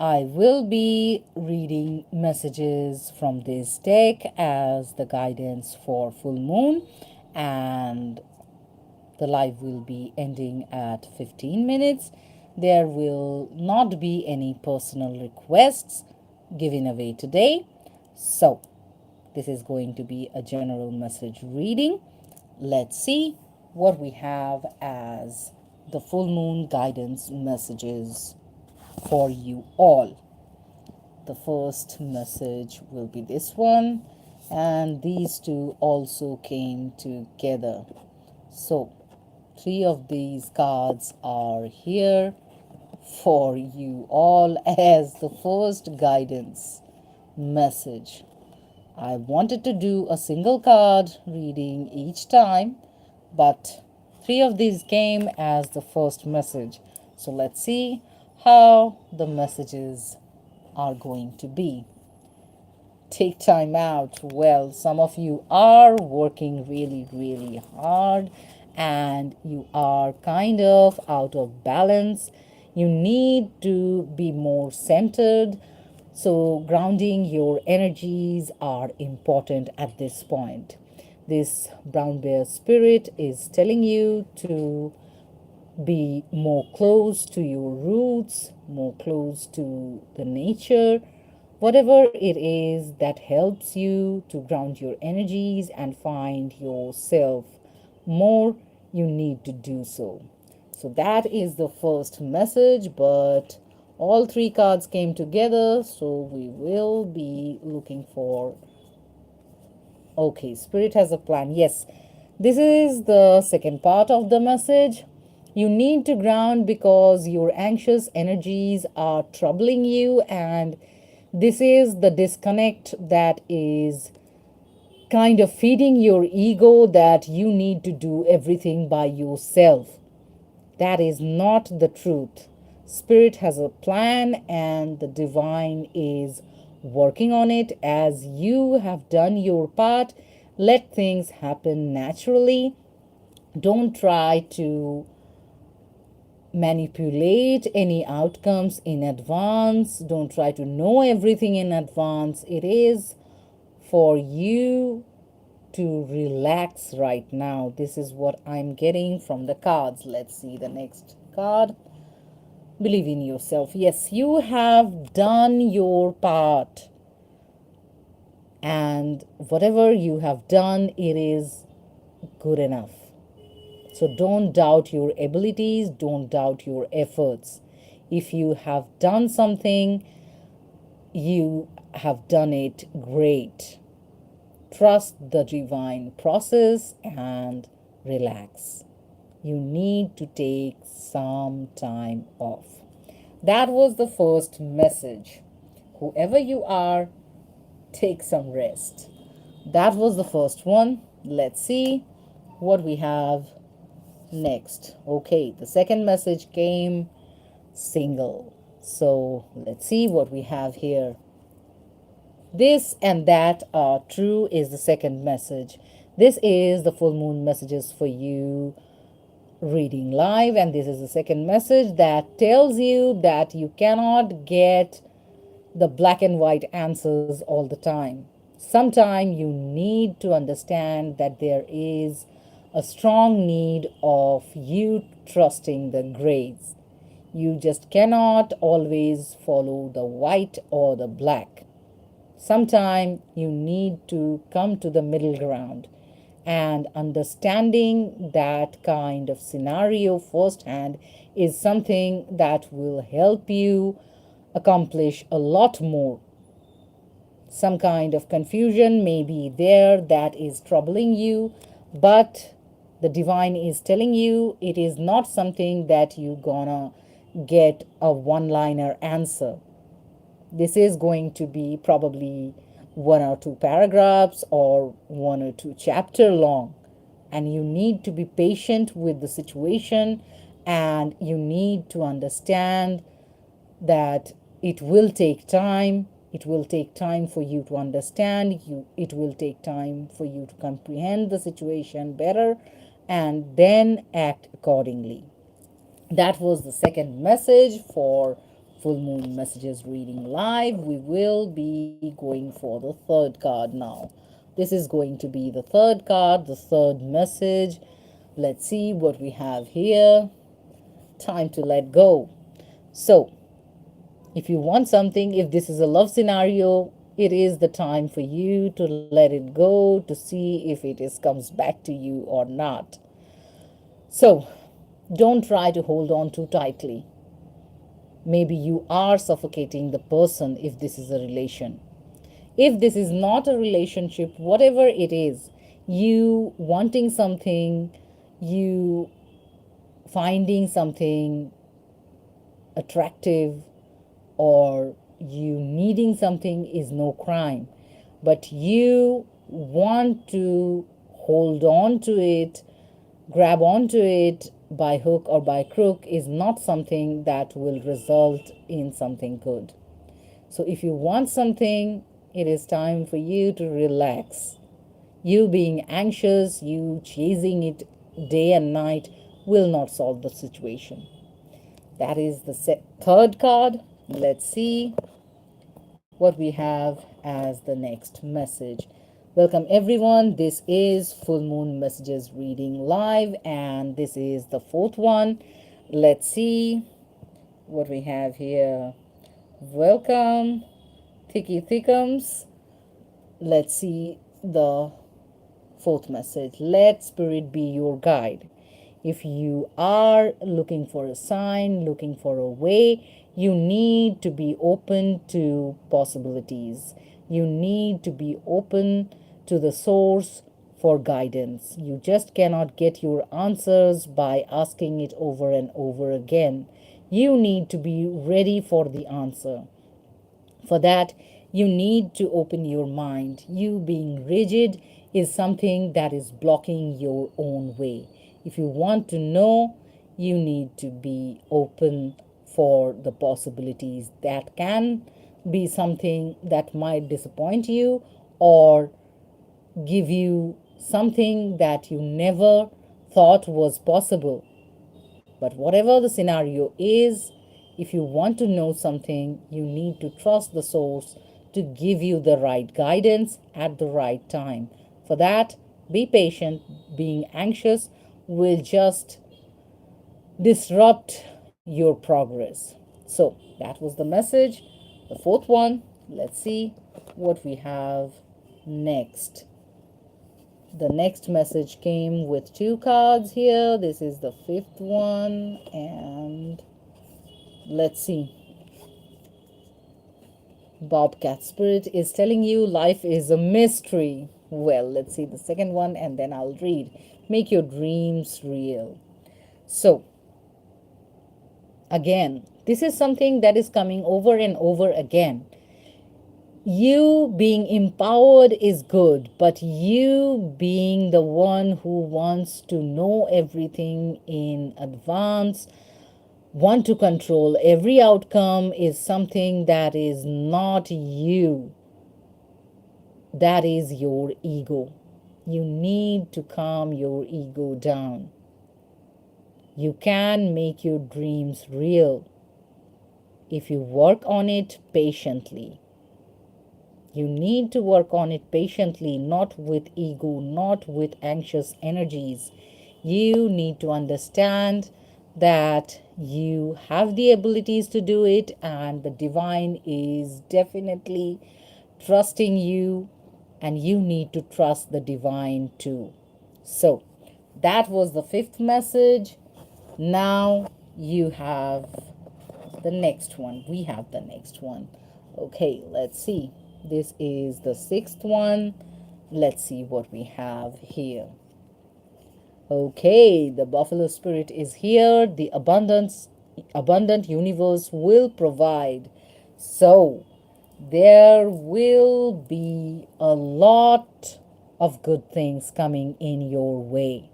I will be reading messages from this deck as the guidance for full moon, and the live will be ending at 15 minutes. There will not be any personal requests given away today. So, this is going to be a general message reading. Let's see what we have as the full moon guidance messages for you all. The first message will be this one, and these two also came together. So, three of these cards are here for you all as the first guidance message. I wanted to do a single card reading each time, but three of these came as the first message. So let's see how the messages are going to be. Take time out. Well, some of you are working really, really hard and you are kind of out of balance. You need to be more centered. So, grounding your energies are important at this point. This brown bear spirit is telling you to be more close to your roots, more close to the nature, whatever it is that helps you to ground your energies and find yourself more, you need to do so. So that is the first message, but all three cards came together, so we will be looking for. Okay, Spirit has a plan. Yes, this is the second part of the message. You need to ground because your anxious energies are troubling you, and this is the disconnect that is kind of feeding your ego that you need to do everything by yourself. That is not the truth. Spirit has a plan and the divine is working on it. As you have done your part, let things happen naturally. Don't try to manipulate any outcomes in advance. Don't try to know everything in advance. It is for you to relax right now. This is what I'm getting from the cards. Let's see the next card. Believe in yourself. Yes, you have done your part. And whatever you have done, it is good enough. So don't doubt your abilities, don't doubt your efforts. If you have done something, you have done it great. Trust the divine process and relax. You need to take some time off. That was the first message. Whoever you are, take some rest. That was the first one. Let's see what we have next. Okay, the second message came single. So let's see what we have here. This and that are true is the second message. This is the full moon messages for you reading live, and this is the second message that tells you that you cannot get the black and white answers all the time. Sometimes you need to understand that there is a strong need of you trusting the grays. You just cannot always follow the white or the black. Sometimes you need to come to the middle ground, and understanding that kind of scenario firsthand is something that will help you accomplish a lot more. Some kind of confusion may be there that is troubling you, but the divine is telling you it is not something that you gonna get a one-liner answer. This is going to be probably one or two paragraphs or one or two chapter long, and you need to be patient with the situation, and you need to understand that it will take time. It will take time for you to understand you. It will take time for you to comprehend the situation better and then act accordingly. That was the second message for full moon messages reading live. We will be going for the third card now. This is going to be the third card, the third message. Let's see what we have here. Time to let go. So, if you want something, if this is a love scenario, it is the time for you to let it go, to see if it is comes back to you or not. So, don't try to hold on too tightly. Maybe you are suffocating the person if this is a relation. If this is not a relationship, whatever it is, you wanting something, you finding something attractive, or you needing something is no crime. But you want to hold on to it, grab onto it by hook or by crook is not something that will result in something good. So if you want something, it is time for you to relax. You being anxious, you chasing it day and night will not solve the situation. That is the third card. Let's see what we have as the next message. Welcome everyone. This is Full Moon Messages Reading Live, and this is the fourth one. Let's see what we have here. Welcome, Thicky Thickums. Let's see the fourth message. Let spirit be your guide. If you are looking for a sign, looking for a way, you need to be open to possibilities. You need to be open to the source for guidance. You just cannot get your answers by asking it over and over again. You need to be ready for the answer. For that, you need to open your mind. You being rigid is something that is blocking your own way. If you want to know, you need to be open for the possibilities that can be something that might disappoint you or give you something that you never thought was possible. But whatever the scenario is, if you want to know something, you need to trust the source to give you the right guidance at the right time. For that, be patient. Being anxious will just disrupt your progress. So, that was the message. The fourth one. Let's see what we have next. The next message came with two cards here. This is the fifth one, and let's see. Bobcat Spirit is telling you life is a mystery. Well, let's see the second one and then I'll read. Make your dreams real. So, again, this is something that is coming over and over again. You being empowered is good, but you being the one who wants to know everything in advance, want to control every outcome is something that is not you. That is your ego. You need to calm your ego down. You can make your dreams real if you work on it patiently. You need to work on it patiently, not with ego, not with anxious energies. You need to understand that you have the abilities to do it, and the divine is definitely trusting you, and you need to trust the divine too. So, that was the fifth message. Now you have the next one. We have the next one. Okay, let's see. This is the sixth one. Let's see what we have here. Okay, the buffalo spirit is here. The abundant universe will provide. So, there will be a lot of good things coming in your way.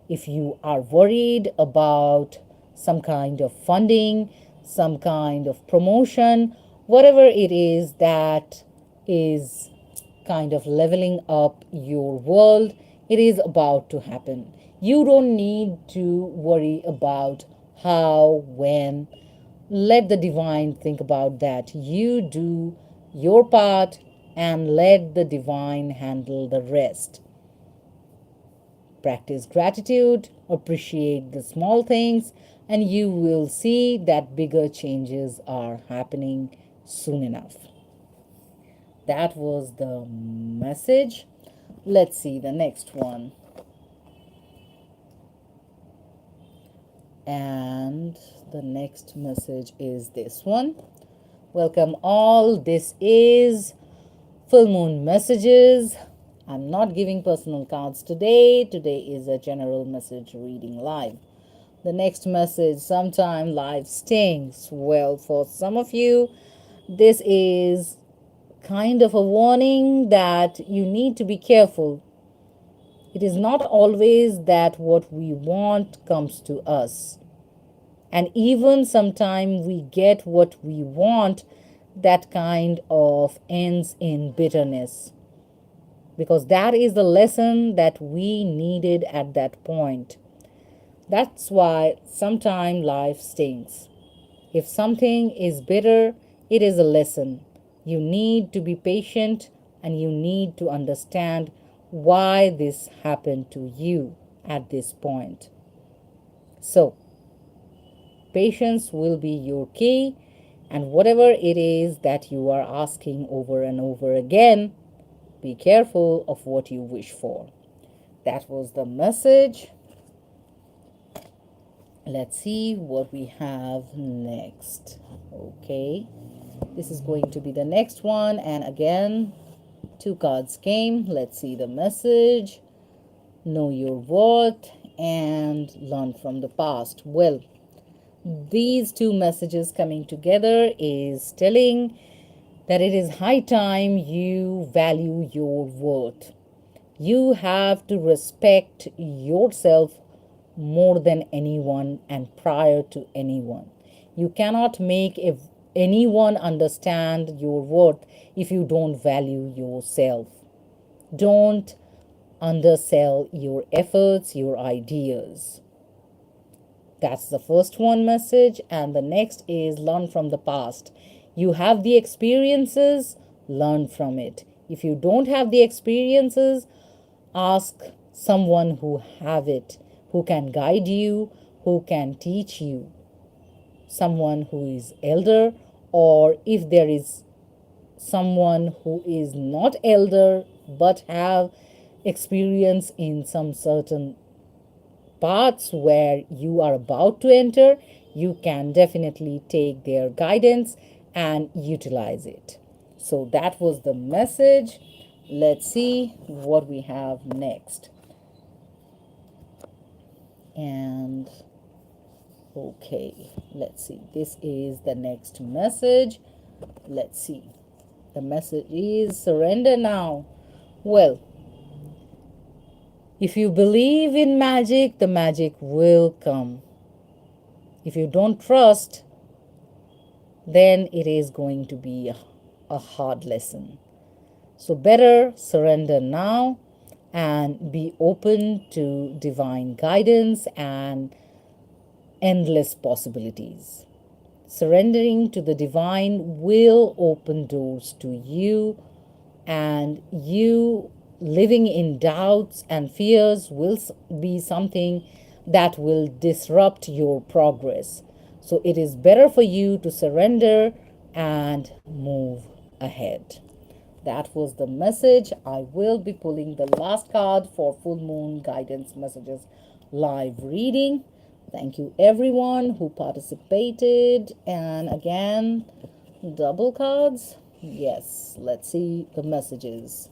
If you are worried about some kind of funding, some kind of promotion, whatever it is that is kind of leveling up your world, it is about to happen. You don't need to worry about how, when, Let the divine think about that. You do your part and let the divine handle the rest. Practice gratitude, appreciate the small things, and you will see that bigger changes are happening soon enough. That was the message. Let's see the next one. And the next message is this one. Welcome all. This is full moon messages. I'm not giving personal cards today. Today is a general message reading live. The next message, sometime life stinks. Well, for some of you, this is kind of a warning that you need to be careful. It is not always that what we want comes to us. And even sometimes we get what we want, that kind of ends in bitterness. Because that is the lesson that we needed at that point. That's why sometimes life stinks. If something is bitter, it is a lesson. You need to be patient and you need to understand why this happened to you at this point. So, patience will be your key, and whatever it is that you are asking over and over again, be careful of what you wish for. That was the message. Let's see what we have next. Okay, this is going to be the next one, and again, two cards came. Let's see the message. Know your worth and learn from the past. Well, these two messages coming together is telling that it is high time you value your worth. You have to respect yourself more than anyone and prior to anyone. You cannot make anyone understand your worth if you don't value yourself. Don't undersell your efforts, your ideas. That's the first one message. And the next is learn from the past. You have the experiences, learn from it. If you don't have the experiences, ask someone who have it, who can guide you, who can teach you. Someone who is elder, or if there is someone who is not elder but have experience in some certain paths where you are about to enter, you can definitely take their guidance and utilize it. So that was the message. Let's see what we have next. And okay, let's see. This is the next message. Let's see. The message is surrender now. Well, if you believe in magic, the magic will come. If you don't trust, then it is going to be a hard lesson. So better surrender now and be open to divine guidance and endless possibilities. Surrendering to the divine will open doors to you, and you living in doubts and fears will be something that will disrupt your progress. So it is better for you to surrender and move ahead. That was the message. I will be pulling the last card for full moon guidance messages live reading. Thank you everyone who participated. And again, double cards. Yes, let's see the messages.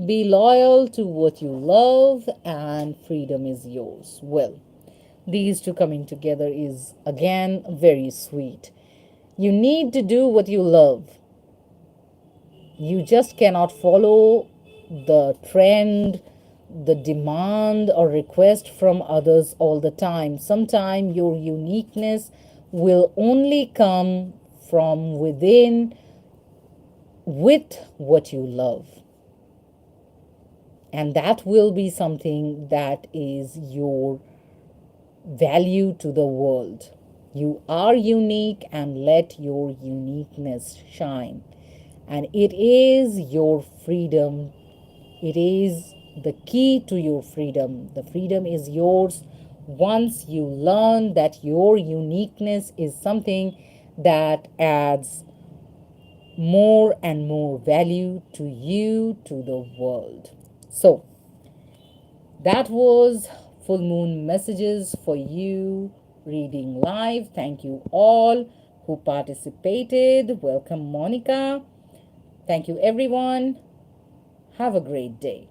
Be loyal to what you love and freedom is yours. Well, these two coming together is again very sweet. You need to do what you love. You just cannot follow the trend, the demand or request from others all the time. Sometimes your uniqueness will only come from within with what you love. And that will be something that is your value to the world. You are unique and let your uniqueness shine. And it is your freedom. It is the key to your freedom. The freedom is yours once you learn that your uniqueness is something that adds more and more value to you, to the world. So, that was full moon messages for you reading live. Thank you all who participated. Welcome, Monica. Thank you, everyone. Have a great day.